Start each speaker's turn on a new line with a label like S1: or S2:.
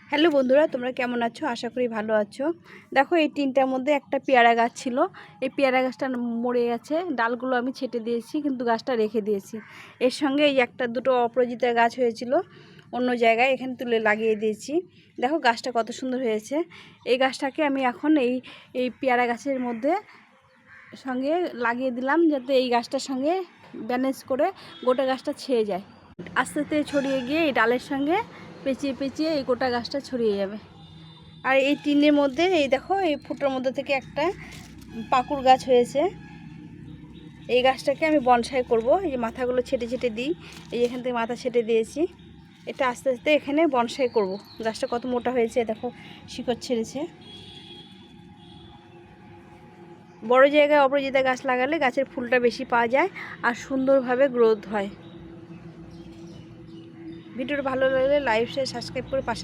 S1: Hello বন্ধুরা, তোমরা কেমন আছো? আশা করি ভালো আছো। দেখো, এই টিনটার মধ্যে একটা পেয়ারা গাছ ছিল। এই পেয়ারা গাছটা মরে গেছে, ডালগুলো আমি ছেটে দিয়েছি, কিন্তু গাছটা রেখে দিয়েছি। এর সঙ্গে এই একটা দুটো অপরাজিতা গাছ হয়েছিল অন্য জায়গায়, এখানে তুলে লাগিয়ে দিয়েছি। দেখো গাছটা কত সুন্দর হয়েছে। এই গাছটাকে আমি এখন এই পেয়ারা গাছের মধ্যে সঙ্গে লাগিয়ে দিলাম, যাতে এই গাছটার সঙ্গে ব্যালেন্স করে গোটা গাছটা ছেয়ে যায়। আস্তে আস্তে ছড়িয়ে গিয়ে এই ডালের সঙ্গে পেঁচিয়ে পেঁচিয়ে এই গোটা গাছটা ছড়িয়ে যাবে। আর এই টিনের মধ্যে এই দেখো, এই ফুটোর মধ্যে থেকে একটা পাকুড় গাছ হয়েছে। এই গাছটাকে আমি বনসাই করব। এই যে মাথাগুলো ছেটে ছেটে দিই, এই এখান থেকে মাথা ছেটে দিয়েছি। এটা আস্তে আস্তে এখানে বনসাই করব। গাছটা কত মোটা হয়েছে দেখো, শিকড় ছেড়েছে। বড় জায়গায় অপরাজিতা গাছ লাগালে গাছের ফুলটা বেশি পাওয়া যায় আর সুন্দরভাবে গ্রোথ হয়। ভিডিওটা ভালো লাগলে লাইক শেয়ার সাবস্ক্রাইব করে পাশে